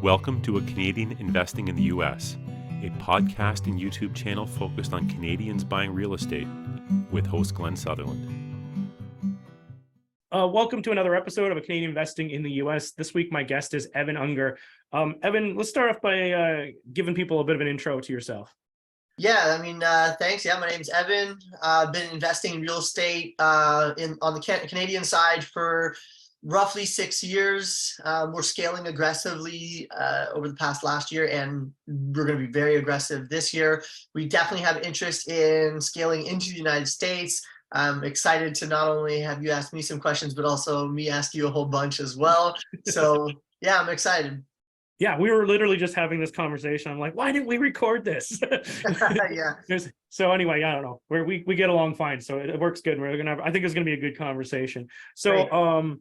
Welcome to A Canadian Investing in the U.S., a podcast and YouTube channel focused on Canadians buying real estate with host Glenn Sutherland. Welcome to another episode of A Canadian Investing in the U.S. This week, my guest is Evan Ungar. Evan, let's start off by giving people a bit of an intro to yourself. Thanks. Yeah, my name's Evan. I've been investing in real estate on the Canadian side for roughly 6 years. We're scaling aggressively over the past last year, and we're going to be very aggressive this year. We definitely have interest in scaling into the United States. I'm excited to not only have you ask me some questions, but also me ask you a whole bunch as well. So yeah, I'm excited. Yeah, we were literally just having this conversation. I'm like, why didn't we record this? Yeah. So anyway, I don't know. We get along fine, so it works good. I think it's gonna be a good conversation. So Great.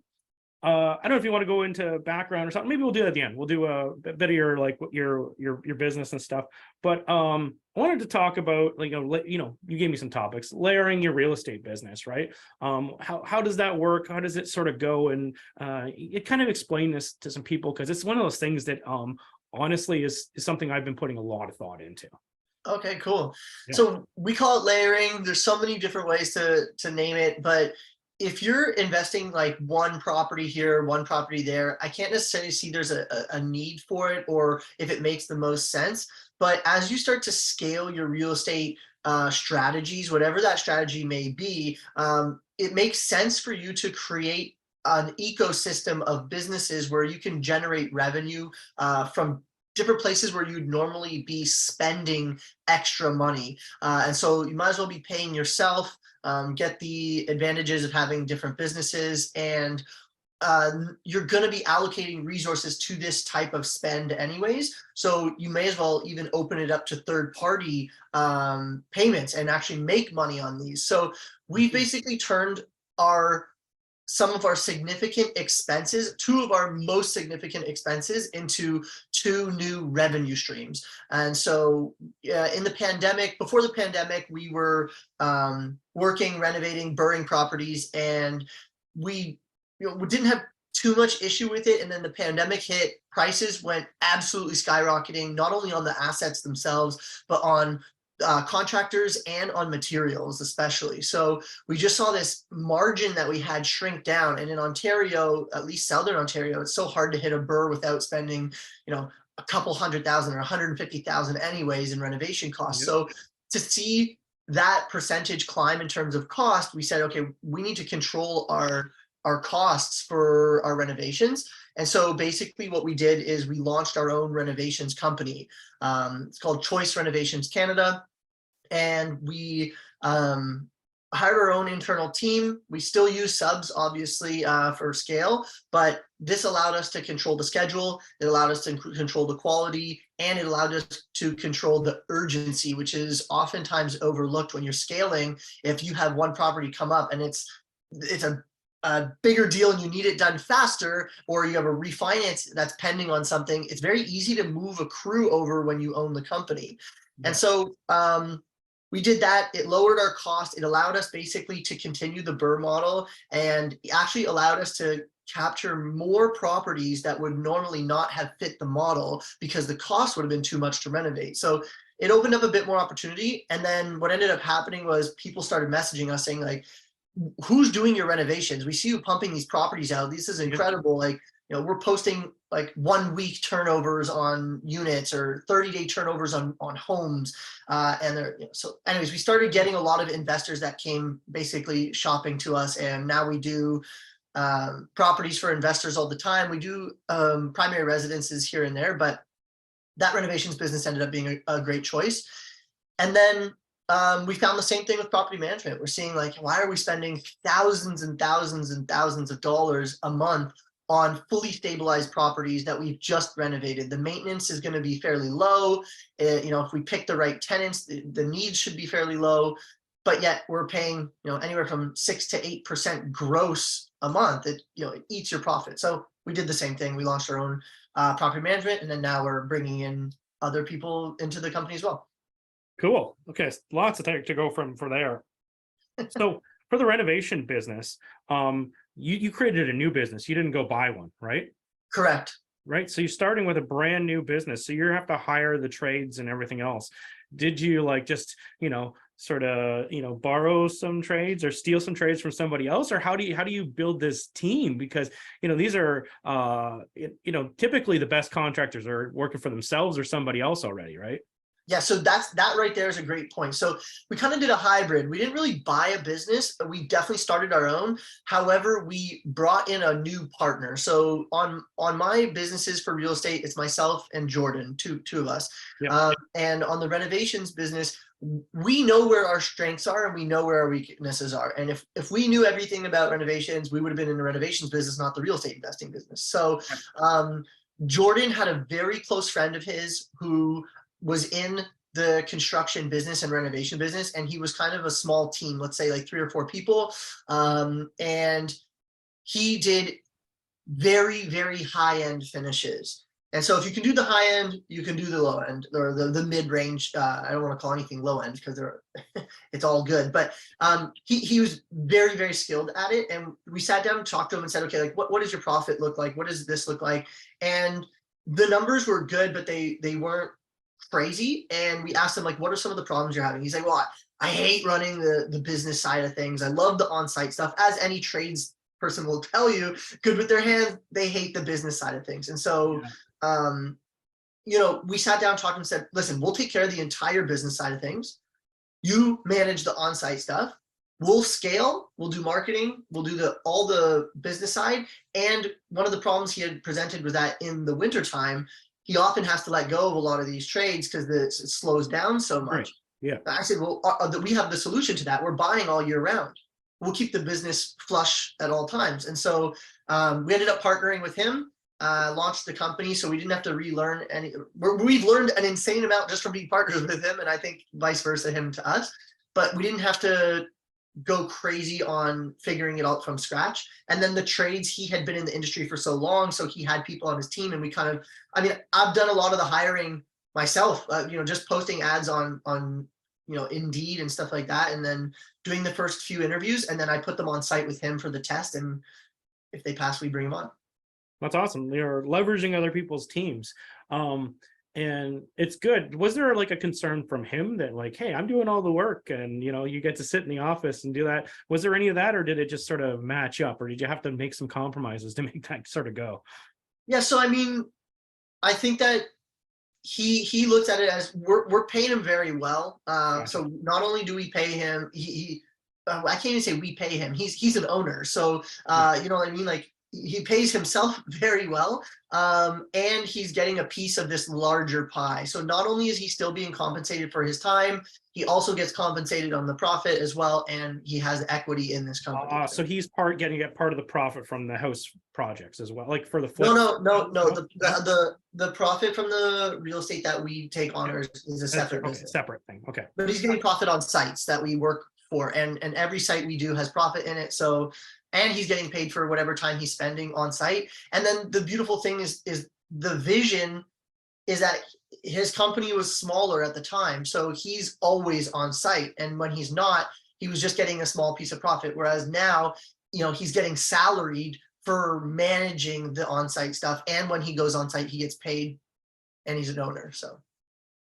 I don't know if you want to go into background or something. Maybe we'll do it at the end. We'll do a bit of your business and stuff. But I wanted to talk about you gave me some topics, layering your real estate business, right? How does that work? How does it sort of go? And it kind of explain this to some people, because it's one of those things that honestly is something I've been putting a lot of thought into. Okay, cool. Yeah. So we call it layering. There's so many different ways to name it, but if you're investing like one property here, one property there, I can't necessarily see there's a need for it or if it makes the most sense. But as you start to scale your real estate strategies, whatever that strategy may be, it makes sense for you to create an ecosystem of businesses where you can generate revenue from different places where you'd normally be spending extra money. And so you might as well be paying yourself, get the advantages of having different businesses, and you're going to be allocating resources to this type of spend anyways. So you may as well even open it up to third-party payments and actually make money on these. So we basically turned some of our significant expenses, two of our most significant expenses, into two new revenue streams. And so in the pandemic, before the pandemic, we were working, renovating, burring properties, and we didn't have too much issue with it. And then the pandemic hit, prices went absolutely skyrocketing, not only on the assets themselves, but on contractors and on materials especially. So we just saw this margin that we had shrink down. And in Ontario, at least Southern Ontario, it's so hard to hit a burr without spending, a couple $100,000 or 150,000 anyways in renovation costs. Yeah. So to see that percentage climb in terms of cost, we said, okay, we need to control our costs for our renovations. And so basically what we did is we launched our own renovations company. It's called Choice Renovations Canada. And we hired our own internal team. We still use subs, obviously, for scale, but this allowed us to control the schedule. It allowed us to control the quality, and it allowed us to control the urgency, which is oftentimes overlooked when you're scaling. If you have one property come up and it's a bigger deal and you need it done faster, or you have a refinance that's pending on something, it's very easy to move a crew over when you own the company. Yeah. And so we did that. It lowered our cost. It allowed us basically to continue the BRRRR model, and actually allowed us to capture more properties that would normally not have fit the model because the cost would have been too much to renovate. So it opened up a bit more opportunity. And then what ended up happening was people started messaging us saying, like, who's doing your renovations? We see you pumping these properties out. This is incredible. Like, we're posting like 1 week turnovers on units or 30-day turnovers on homes. So anyways, we started getting a lot of investors that came basically shopping to us. And now we do properties for investors all the time. We do primary residences here and there, but that renovations business ended up being a great choice. And then we found the same thing with property management. We're seeing, like, why are we spending thousands and thousands and thousands of dollars a month on fully stabilized properties that we've just renovated? The maintenance is going to be fairly low. If we pick the right tenants, the needs should be fairly low, but yet we're paying, anywhere from 6 to 8% gross a month. It eats your profit. So we did the same thing. We launched our own property management, and then now we're bringing in other people into the company as well. Cool. Okay, lots of time to go from there. So for the renovation business, you created a new business. You didn't go buy one, right? Correct. Right. So you're starting with a brand new business. So you have to hire the trades and everything else. Did you like just, sort of, borrow some trades or steal some trades from somebody else? Or how do you build this team? Because, these are, typically the best contractors are working for themselves or somebody else already, right? Yeah, so that right there is a great point. So we kind of did a hybrid. We didn't really buy a business, but we definitely started our own. However, we brought in a new partner. So on my businesses for real estate, it's myself and Jordan, two of us. Yep. And on the renovations business, we know where our strengths are and we know where our weaknesses are. And if we knew everything about renovations, we would have been in the renovations business, not the real estate investing business. So Jordan had a very close friend of his who was in the construction business and renovation business, and he was kind of a small team, let's say like 3 or 4 people, and he did very, very high end finishes. And so if you can do the high end, you can do the low end or the mid range. I don't want to call anything low end because it's all good, but he was very, very skilled at it. And we sat down and talked to him and said, okay, like what does your profit look like? What does this look like? And the numbers were good, but they weren't crazy. And we asked him, like, what are some of the problems you're having? He's like, well, I hate running the business side of things. I love the on-site stuff. As any trades person will tell you, good with their hands, they hate the business side of things. And so we sat down, talked, and said, listen, we'll take care of the entire business side of things. You manage the on-site stuff. We'll scale, we'll do marketing, we'll do all the business side. And one of the problems he had presented was that in the wintertime, he often has to let go of a lot of these trades because it slows down so much. Right. Yeah. I said, well, we have the solution to that. We're buying all year round. We'll keep the business flush at all times. And so we ended up partnering with him, launched the company. So we didn't have to relearn any. We've learned an insane amount just from being partners with him. And I think vice versa, him to us. But we didn't have to go crazy on figuring it out from scratch. And then the trades, he had been in the industry for so long, so he had people on his team, and we kind of, I've done a lot of the hiring myself, just posting ads on Indeed and stuff like that, and then doing the first few interviews, and then I put them on site with him for the test, and if they pass, we bring them on. That's awesome. You're leveraging other people's teams. And it's good. Was there like a concern from him that like, hey, I'm doing all the work and, you get to sit in the office and do that? Was there any of that, or did it just sort of match up, or did you have to make some compromises to make that sort of go? Yeah. So, I think that he looks at it as we're paying him very well. So not only do we pay him, I can't even say we pay him. He's an owner. So, you know what I mean? Like, he pays himself very well, and he's getting a piece of this larger pie. So not only is he still being compensated for his time, he also gets compensated on the profit as well, and he has equity in this company. So he's getting part of the profit from the house projects as well, like for the flip. No. The profit from the real estate that we take on is a separate business. Separate thing. Okay. But he's getting profit on sites that we work for, and every site we do has profit in it. So. And he's getting paid for whatever time he's spending on site. And then the beautiful thing is the vision is that his company was smaller at the time. So he's always on site. And when he's not, he was just getting a small piece of profit. Whereas now, he's getting salaried for managing the on-site stuff. And when he goes on site, he gets paid, and he's an owner. So.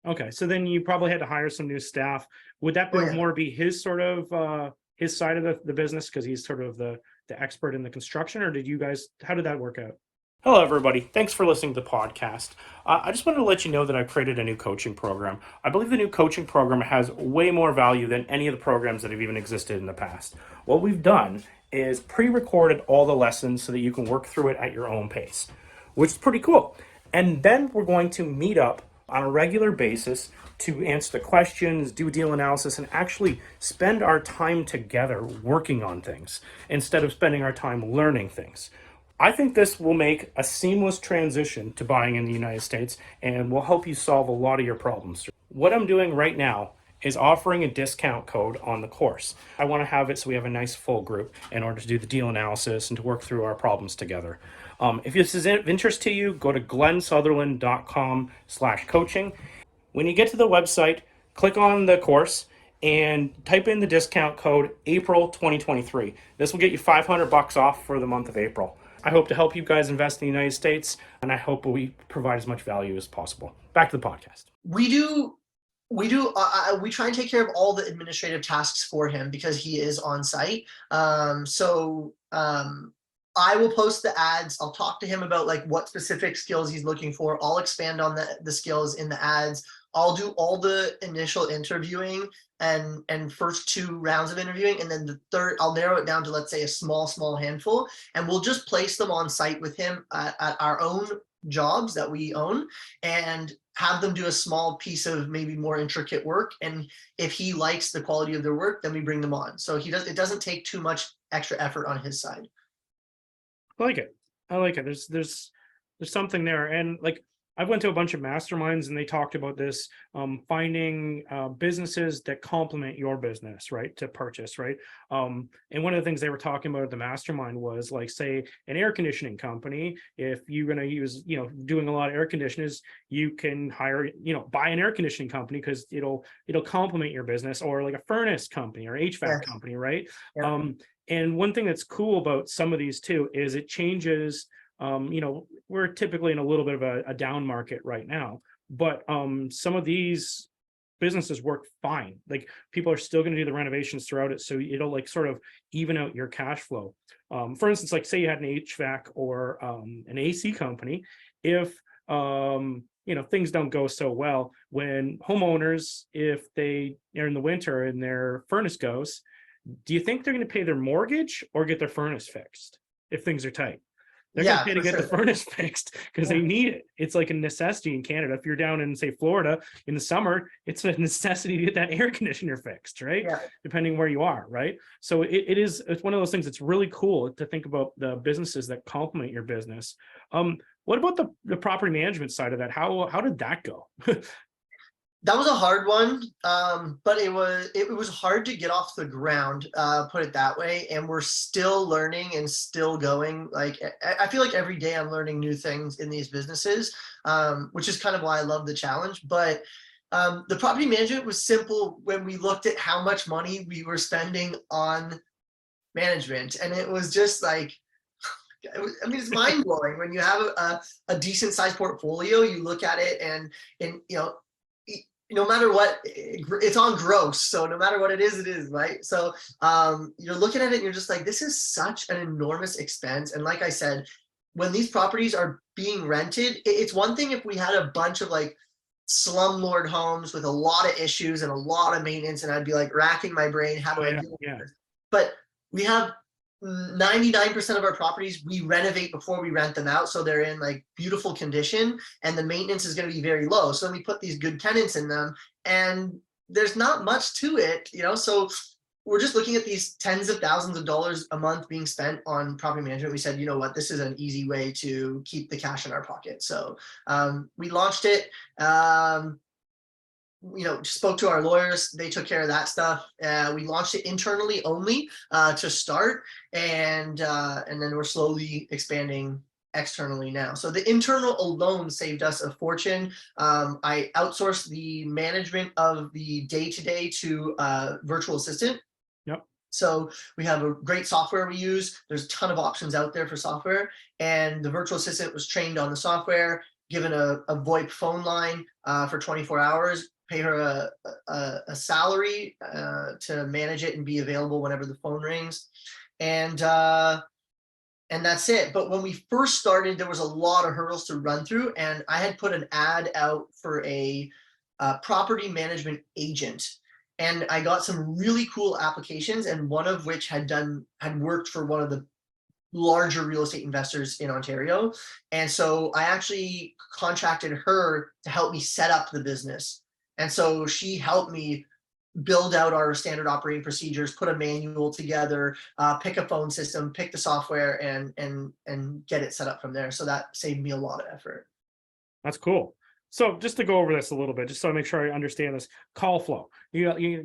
Okay. So then you probably had to hire some new staff. Would that more be his sort of, his side of the business, because he's sort of the expert in the construction, or how did that work out? Hello, everybody. Thanks for listening to the podcast. I just wanted to let you know that I've created a new coaching program. I believe the new coaching program has way more value than any of the programs that have even existed in the past. What we've done is pre-recorded all the lessons so that you can work through it at your own pace, which is pretty cool. And then we're going to meet up on a regular basis to answer the questions, do deal analysis, and actually spend our time together working on things instead of spending our time learning things. I think this will make a seamless transition to buying in the United States and will help you solve a lot of your problems. What I'm doing right now is offering a discount code on the course. I want to have it so we have a nice full group in order to do the deal analysis and to work through our problems together. If this is of interest to you, go to glensutherland.com/coaching. When you get to the website, click on the course and type in the discount code April 2023. This will get you $500 off for the month of April. I hope to help you guys invest in the United States, and I hope we provide as much value as possible. Back to the podcast. We try and take care of all the administrative tasks for him because he is on site. I will post the ads. I'll talk to him about like what specific skills he's looking for. I'll expand on the skills in the ads. I'll do all the initial interviewing and first 2 rounds of interviewing, and then the third I'll narrow it down to, let's say, a small handful, and we'll just place them on site with him at our own jobs that we own, and have them do a small piece of maybe more intricate work. And if he likes the quality of their work, then we bring them on. So it doesn't take too much extra effort on his side. I like it. There's something there, and like I've went to a bunch of masterminds and they talked about this, finding businesses that complement your business, right, to purchase, right? And one of the things they were talking about at the mastermind was like, say, an air conditioning company. If you're going to use, doing a lot of air conditioners, you can hire, buy an air conditioning company because it'll complement your business, or like a furnace company or HVAC company, right? Yeah. And one thing that's cool about some of these too is it changes. We're typically in a little bit of a down market right now, but some of these businesses work fine. Like people are still going to do the renovations throughout it, so it'll like sort of even out your cash flow. For instance, like say you had an HVAC or an AC company, if things don't go so well, when homeowners, if they are in the winter and their furnace goes, do you think they're going to pay their mortgage or get their furnace fixed if things are tight? They're going to pay to get the furnace fixed because they need it. It's like a necessity in Canada. If you're down in, say, Florida in the summer, it's a necessity to get that air conditioner fixed, right? Yeah. Depending where you are, right? So it's one of those things that's really cool to think about the businesses that complement your business. What about the property management side of that? How did that go? That was a hard one, but it was hard to get off the ground, put it that way. And we're still learning and still going. Like I feel like every day I'm learning new things in these businesses, which is kind of why I love the challenge. But the property management was simple when we looked at how much money we were spending on management, and it was just like, it's mind blowing when you have a decent sized portfolio. You look at it and no matter what, it's on gross. So no matter what it is, right? So you're looking at it and you're just like, this is such an enormous expense. And like I said, when these properties are being rented, it's one thing if we had a bunch of like slumlord homes with a lot of issues and a lot of maintenance, and I'd be like racking my brain, how do I do this? But we have 99% of our properties we renovate before we rent them out, so they're in like beautiful condition, and the maintenance is going to be very low. So we put these good tenants in them, and there's not much to it, so we're just looking at these tens of thousands of dollars a month being spent on property management. We said, you know what, this is an easy way to keep the cash in our pocket. So we launched it. Spoke to our lawyers. They took care of that stuff. We launched it internally only to start, and then we're slowly expanding externally now. So the internal alone saved us a fortune. I outsourced the management of the day-to-day to a virtual assistant. Yep. So we have a great software we use. There's a ton of options out there for software, and the virtual assistant was trained on the software, given a VoIP phone line for 24 hours, pay her a salary to manage it and be available whenever the phone rings. And that's it. But when we first started, there was a lot of hurdles to run through, and I had put an ad out for a property management agent, and I got some really cool applications, and one of which had worked for one of the larger real estate investors in Ontario. And so I actually contracted her to help me set up the business. And so she helped me build out our standard operating procedures, put a manual together, pick a phone system, pick the software, and get it set up from there. So that saved me a lot of effort. That's cool. So just to go over this a little bit, just so I make sure I understand this, call flow.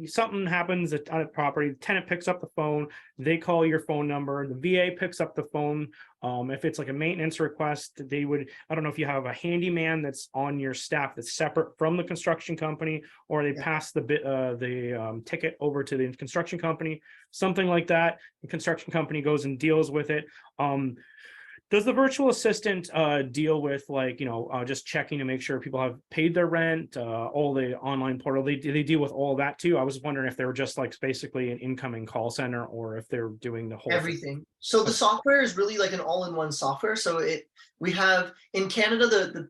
Something happens on a property, the tenant picks up the phone, they call your phone number, the VA picks up the phone. If it's like a maintenance request, I don't know if you have a handyman that's on your staff that's separate from the construction company, or they pass the ticket over to the construction company, something like that. The construction company goes and deals with it. Does the virtual assistant deal with like, just checking to make sure people have paid their rent, all the online portal? Do they deal with all that too? I was wondering if they were just like basically an incoming call center or if they're doing the whole thing. Everything. So the software is really like an all-in-one software. So we have in Canada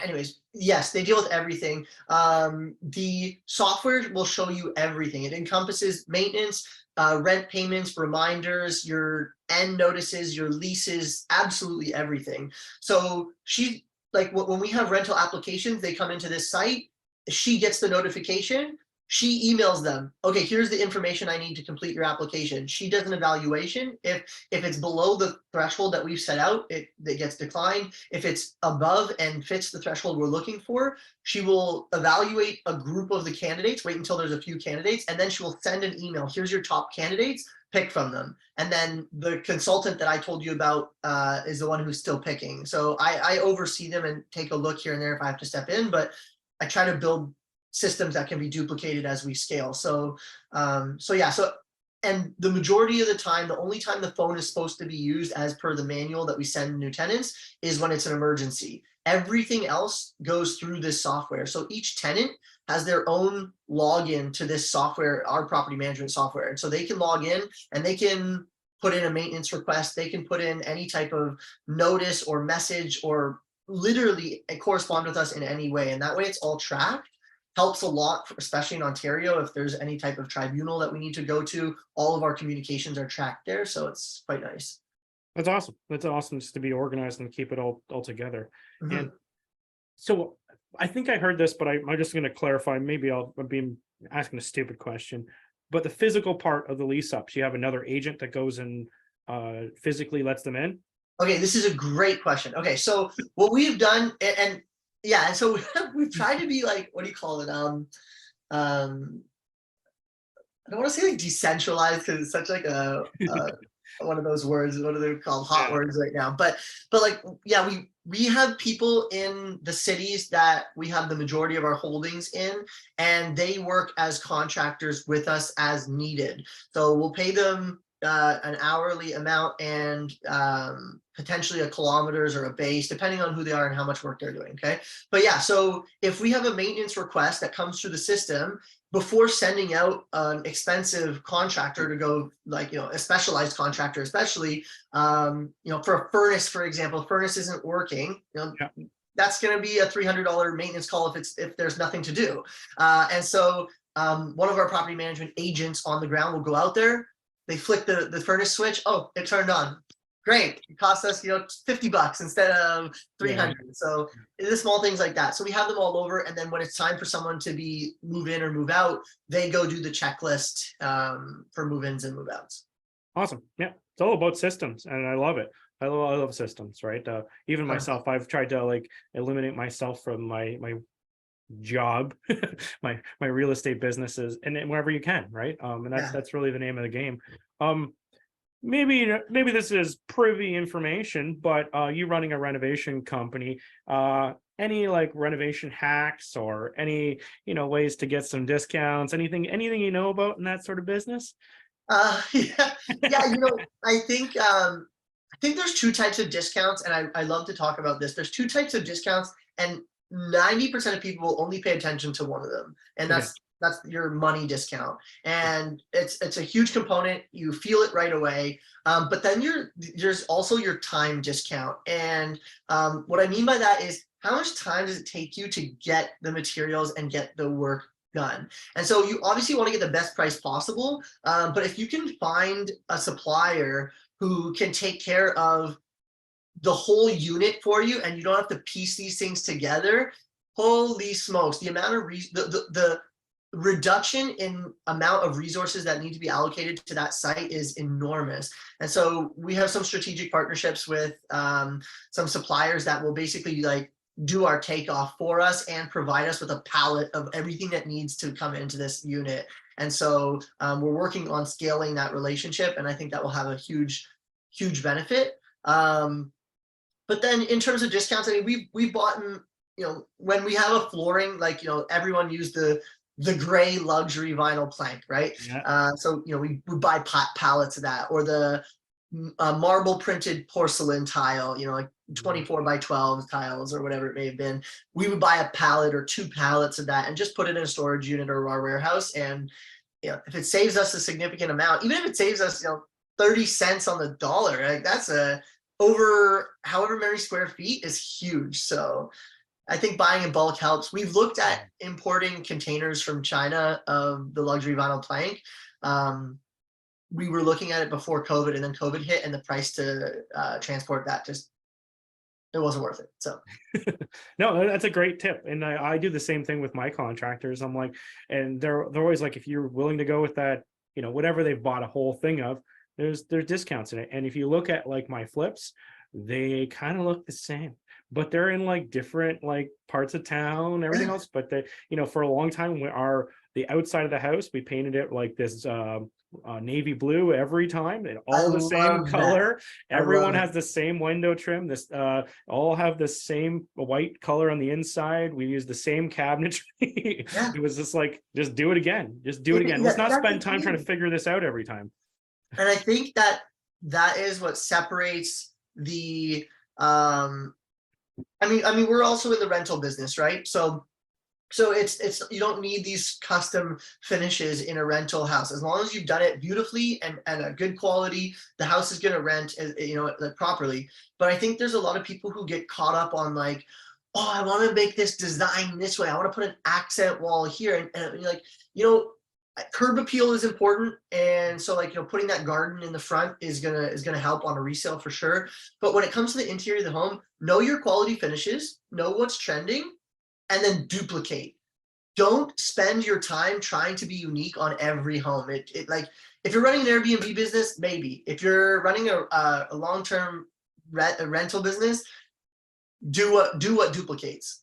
anyways, yes, they deal with everything. The software will show you everything. It encompasses maintenance, rent payments, reminders, your end notices, your leases, absolutely everything. So she, like when we have rental applications, they come into this site, she gets the notification, she emails them, okay, here's the information I need to complete your application. She does an evaluation. If it's below the threshold that we've set out, it gets declined. If it's above and fits the threshold we're looking for, she will evaluate a group of the candidates, wait until there's a few candidates, and then she will send an email. Here's your top candidates, pick from them. And then the consultant that I told you about is the one who's still picking. So I oversee them and take a look here and there if I have to step in, but I try to build systems that can be duplicated as we scale. So and the majority of the time, the only time the phone is supposed to be used as per the manual that we send new tenants is when it's an emergency. Everything else goes through this software. So each tenant has their own login to this software, our property management software. And so they can log in and they can put in a maintenance request. They can put in any type of notice or message or literally correspond with us in any way. And that way it's all tracked. Helps a lot, especially in Ontario. If there's any type of tribunal that we need to go to, all of our communications are tracked there. So it's quite nice. That's awesome. That's awesome just to be organized and keep it all together. Mhm. And so I think I heard this, but I'm just going to clarify. Maybe I'll be asking a stupid question, but the physical part of the lease ups, you have another agent that goes and physically lets them in. Okay, this is a great question. Okay, so what we've done, and yeah, and so we've tried to be like, what do you call it? I don't want to say like decentralized because it's such like a one of those words. What are they called? Hot words right now. But like, yeah, we have people in the cities that we have the majority of our holdings in, and they work as contractors with us as needed. So we'll pay them an hourly amount and potentially a kilometers or a base, depending on who they are and how much work they're doing. Okay. But yeah, so if we have a maintenance request that comes through the system, before sending out an expensive contractor to go, like, a specialized contractor, especially, for a furnace, for example, furnace isn't working, that's going to be a $300 maintenance call if there's nothing to do. And so one of our property management agents on the ground will go out there. They flick the furnace switch. Oh, it turned on. Great. It cost us, $50 instead of 300. Yeah. So the small things like that. So we have them all over. And then when it's time for someone to move in or move out, they go do the checklist for move-ins and move-outs. Awesome. Yeah. It's all about systems and I love it. I love systems, right? Even myself, I've tried to like eliminate myself from my job, my real estate businesses, and wherever you can, right? And that's really the name of the game. Maybe this is privy information, but you running a renovation company, any like renovation hacks or any ways to get some discounts, anything you know about in that sort of business? Yeah, I think there's two types of discounts, and I love to talk about this. There's two types of discounts, and 90% of people will only pay attention to one of them, and that's your money discount. And it's a huge component. You feel it right away. But then there's also your time discount. And what I mean by that is how much time does it take you to get the materials and get the work done? And so you obviously want to get the best price possible. But if you can find a supplier who can take care of the whole unit for you and you don't have to piece these things together, holy smokes, the amount of the reduction in amount of resources that need to be allocated to that site is enormous. And so we have some strategic partnerships with some suppliers that will basically like do our takeoff for us and provide us with a pallet of everything that needs to come into this unit. And so we're working on scaling that relationship, and I think that will have a huge benefit. But then in terms of discounts, I mean, we've bought, when we have a flooring, like, everyone used the gray luxury vinyl plank, right? Yeah. So, we buy pallets of that, or the marble printed porcelain tile, like 24 by 12 tiles or whatever it may have been. We would buy a pallet or 2 pallets of that and just put it in a storage unit or our warehouse. And if it saves us a significant amount, even if it saves us 30 cents on the dollar, like that's over however many square feet is huge. So I think buying in bulk helps. We've looked at importing containers from China of the luxury vinyl plank. We were looking at it before COVID, and then COVID hit, and the price to transport that it wasn't worth it. So no, that's a great tip. And I do the same thing with my contractors. I'm like, and they're always like, if you're willing to go with that, whatever they've bought a whole thing of, there's discounts in it. And if you look at like my flips, they kind of look the same, but they're in like different like parts of town, everything else. But they, for a long time, the outside of the house, we painted it like this navy blue every time, and all the same color. Everyone has the same window trim. This all have the same white color on the inside. We use the same cabinetry. It was just like, just do it again. Just do it again. Let's not spend time trying to figure this out every time. And I think that is what separates the I mean we're also in the rental business, right? So it's you don't need these custom finishes in a rental house. As long as you've done it beautifully and a good quality, the house is going to rent properly. But I think there's a lot of people who get caught up on like, oh, I want to make this design this way, I want to put an accent wall here, and you're like, curb appeal is important, and so like putting that garden in the front is gonna help on a resale for sure. But when it comes to the interior of the home, know your quality finishes, know what's trending, and then duplicate. Don't spend your time trying to be unique on every home. It like, if you're running an Airbnb business, maybe. If you're running a long-term rental business, do what duplicates.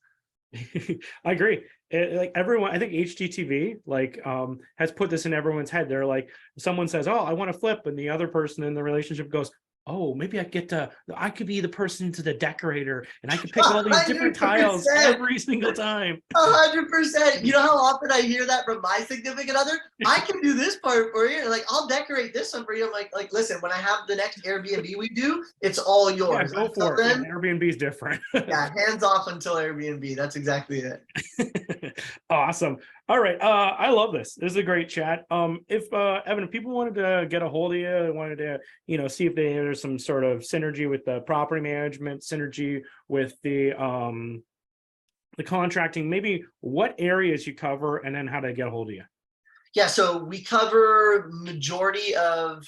I agree. Like everyone, I think HGTV has put this in everyone's head. They're like, someone says, oh, I want to flip, and the other person in the relationship goes, oh, maybe I could be the person to the decorator, and I could pick all these different 100%. Tiles every single time. 100%. You know how often I hear that from my significant other? I can do this part for you. Like, I'll decorate this one for you. I'm like, listen, when I have the next Airbnb we do, it's all yours. Yeah, go for it. Then, Airbnb is different. Yeah, hands off until Airbnb. That's exactly it. Awesome. All right. I love this. This is a great chat. If Evan, if people wanted to get a hold of you, wanted to, see if there's some sort of synergy with the property management, synergy with the contracting, maybe what areas you cover, and then how to get a hold of you. Yeah, so we cover majority of,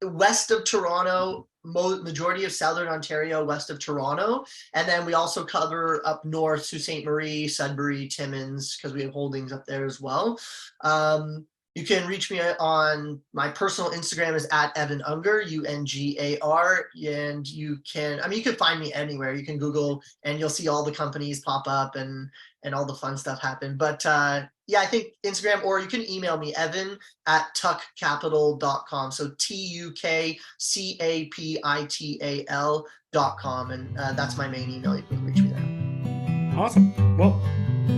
west of Toronto, majority of Southern Ontario, west of Toronto. And then we also cover up north to St. Marie, Sudbury, Timmins, because we have holdings up there as well. You can reach me on my personal Instagram is at Evan Ungar, Ungar, and you can find me anywhere. You can Google and you'll see all the companies pop up and all the fun stuff happen. But yeah, I think Instagram, or you can email me, evan@tuckcapital.com. So TUKCAPITAL.com. And that's my main email. You can reach me there. Awesome. Well,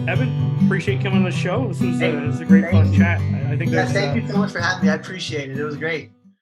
Evan, appreciate you coming on the show. This was a great fun chat. I think thank you so much for having me. I appreciate it. It was great.